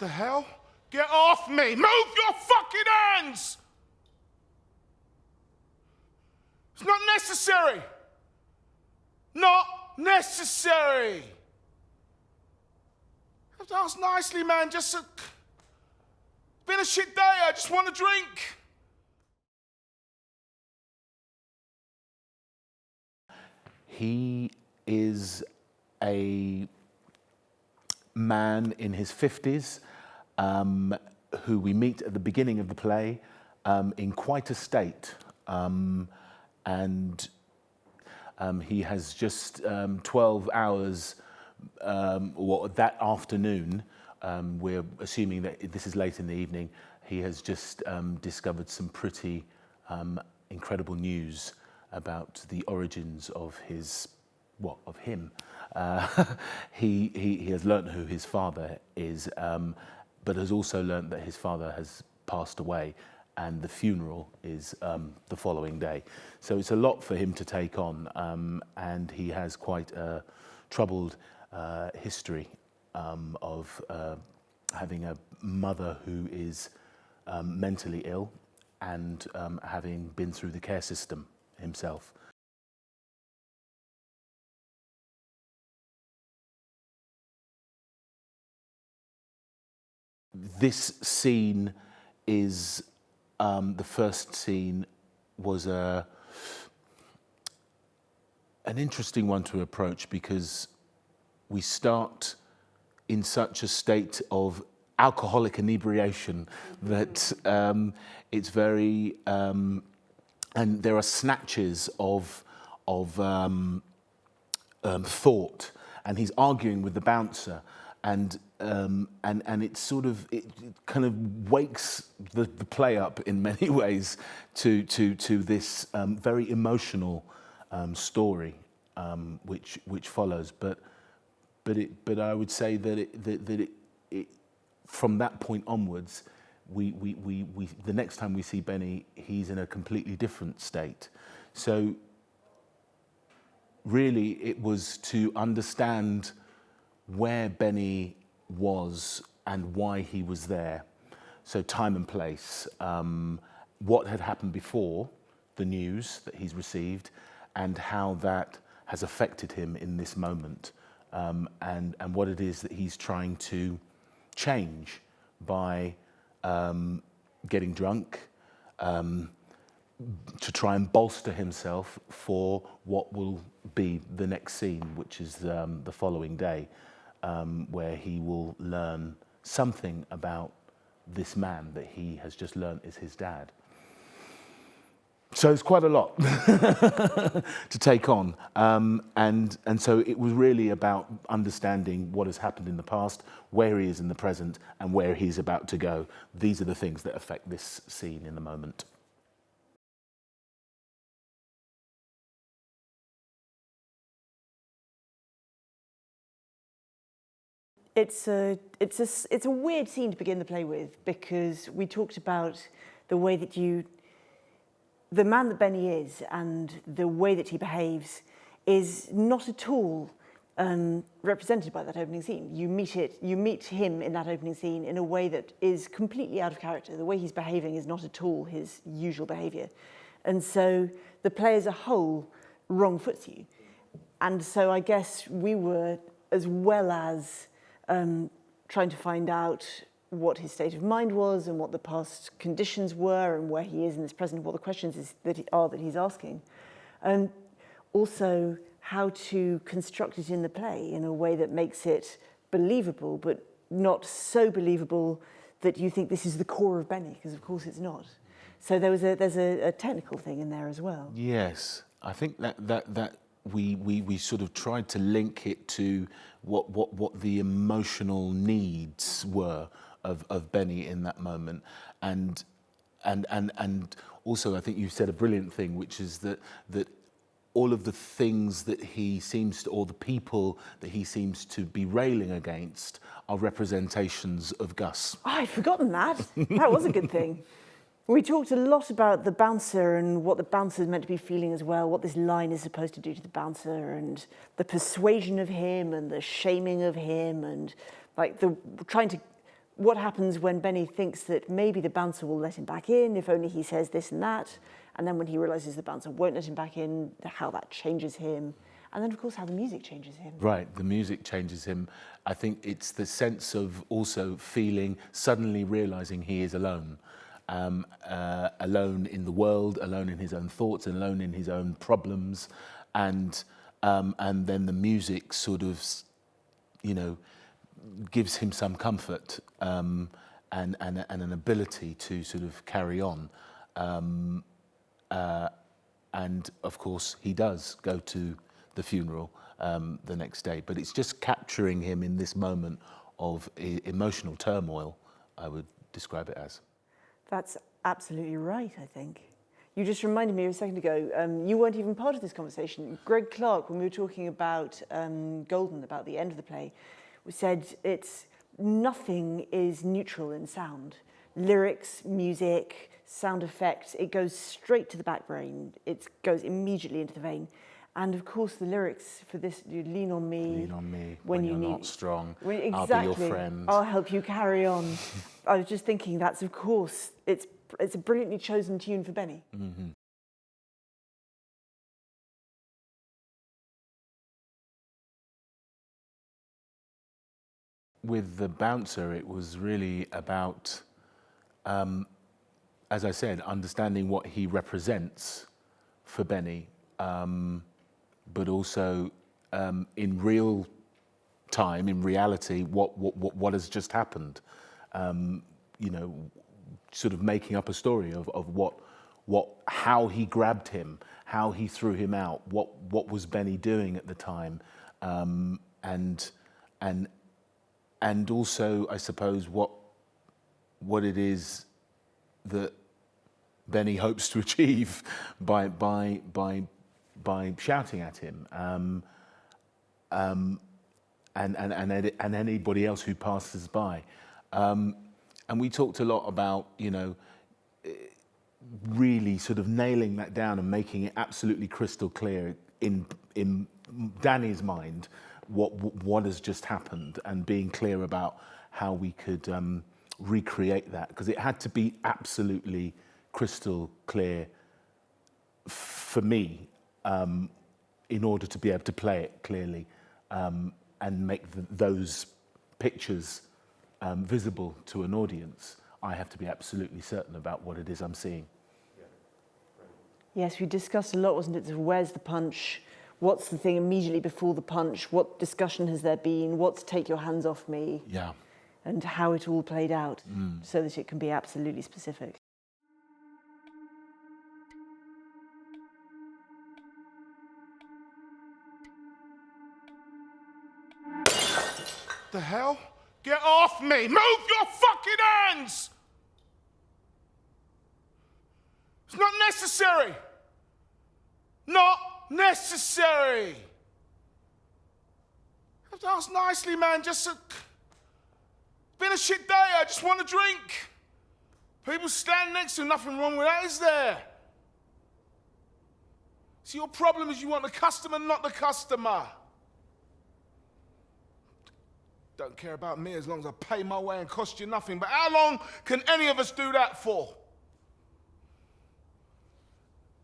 The hell? Get off me! Move your fucking hands! It's not necessary! Not necessary! Have to ask nicely, man. Just a... It's been a shit day. I just want a drink. He is a man in his 50s who we meet at the beginning of the play in quite a state. And he has just 12 hours that afternoon, we're assuming that this is late in the evening, he has just discovered some pretty incredible news about the origins of his, of him. He has learnt who his father is, but has also learnt that his father has passed away, and the funeral is the following day. So it's a lot for him to take on, and he has quite a troubled history of having a mother who is mentally ill and having been through the care system himself. This scene is, the first scene was an interesting one to approach because we start in such a state of alcoholic inebriation that it's very, and there are snatches of thought, and he's arguing with the bouncer, and it's sort of, it kind of wakes the play up in many ways to this very emotional story which follows, but I would say that it from that point onwards, the next time we see Benny, he's in a completely different state. So really it was to understand where Benny was and why he was there. So time and place, what had happened before, the news that he's received, and how that has affected him in this moment, and what it is that he's trying to change by getting drunk, to try and bolster himself for what will be the next scene, which is the following day, where he will learn something about this man that he has just learned is his dad. So it's quite a lot to take on, and so it was really about understanding what has happened in the past, where he is in the present, and where he's about to go. These are the things that affect this scene in the moment. It's a weird scene to begin the play with, because we talked about the way that the man that Benny is and the way that he behaves is not at all represented by that opening scene. You meet him in that opening scene in a way that is completely out of character. The way he's behaving is not at all his usual behaviour. And so the play as a whole wrong-foots you. And so I guess we were, as well as trying to find out what his state of mind was and what the past conditions were and where he is in this present, what the questions that he's asking. And also how to construct it in the play in a way that makes it believable, but not so believable that you think this is the core of Benny, because of course it's not. So there's a technical thing in there as well. Yes, I think that we sort of tried to link it to what the emotional needs were of Benny in that moment, and also I think you said a brilliant thing, which is that all of the things that he seems to, or the people that he seems to be railing against, are representations of Gus. Oh, I'd forgotten that. That was a good thing. We talked a lot about the bouncer and what the bouncer is meant to be feeling as well, what this line is supposed to do to the bouncer, and the persuasion of him and the shaming of him, and like the trying to what happens when Benny thinks that maybe the bouncer will let him back in if only he says this and that, and then when he realises the bouncer won't let him back in, how that changes him, and then of course how the music changes him. Right, the music changes him. I think it's the sense of also feeling, suddenly realising he is alone. Alone in the world, alone in his own thoughts, and alone in his own problems, and then the music sort of, you know, gives him some comfort and an ability to sort of carry on. And of course, he does go to the funeral the next day. But it's just capturing him in this moment of emotional turmoil, I would describe it as. That's absolutely right, I think. You just reminded me a second ago, you weren't even part of this conversation. Greg Clarke, when we were talking about Golden, about the end of the play, we said nothing is neutral in sound. Lyrics, music, sound effects, it goes straight to the back brain. It goes immediately into the vein. And of course, the lyrics for this, you lean on me. Lean on me when you're not strong. Exactly. I'll be your friend. I'll help you carry on. I was just thinking that's, of course, it's a brilliantly chosen tune for Benny. Mm-hmm. With the bouncer, it was really about, as I said, understanding what he represents for Benny, but also in real time, in reality, what has just happened. You know, sort of making up a story of how he grabbed him, how he threw him out, what was Benny doing at the time, and also, I suppose, what it is that Benny hopes to achieve by shouting at him, and anybody else who passes by. And we talked a lot about, you know, really sort of nailing that down and making it absolutely crystal clear in Danny's mind what has just happened, and being clear about how we could recreate that, because it had to be absolutely crystal clear for me in order to be able to play it clearly and make those pictures visible to an audience. I have to be absolutely certain about what it is I'm seeing. Yes, we discussed a lot, wasn't it? Where's the punch? What's the thing immediately before the punch? What discussion has there been? What's take your hands off me? Yeah. And how it all played out so that it can be absolutely specific. The hell? Get off me! Move your fucking hands! It's not necessary! Not necessary! I have to ask nicely, man. It's been a shit day. I just want a drink. People stand next to, nothing wrong with that, is there? So your problem is you want the customer, not the customer. Don't care about me as long as I pay my way and cost you nothing. But how long can any of us do that for?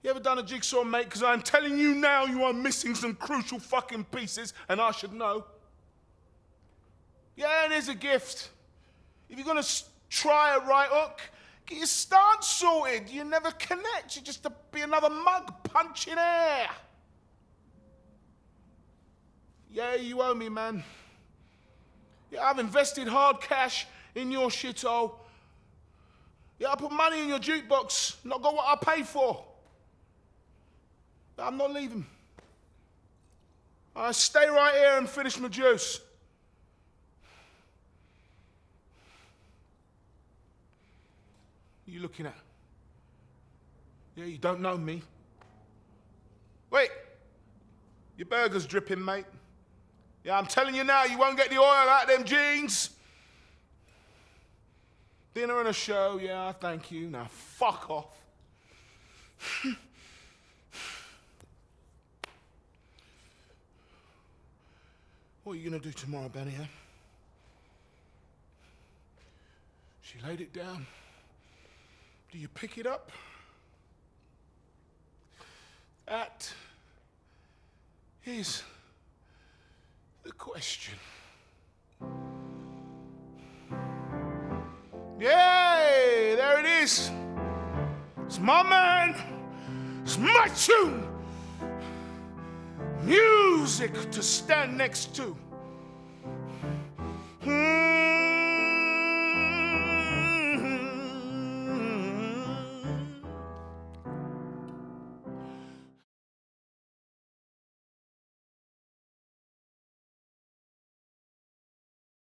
You ever done a jigsaw, mate? Because I'm telling you now, you are missing some crucial fucking pieces, and I should know. Yeah, it is a gift. If you're gonna try a right hook, get your stance sorted. You never connect. You just be another mug punching air. Yeah, you owe me, man. Yeah, I've invested hard cash in your shithole. Yeah, I put money in your jukebox, not got what I paid for. I'm not leaving. I stay right here and finish my juice. What are you looking at? Yeah, you don't know me. Wait, your burger's dripping, mate. Yeah, I'm telling you now, you won't get the oil out of them jeans. Dinner and a show, yeah, thank you. Now, fuck off. What are you gonna do tomorrow, Benny, huh? She laid it down. Do you pick it up? That is the question. Yay, there it is. It's my man. It's my tune. Music to stand next to.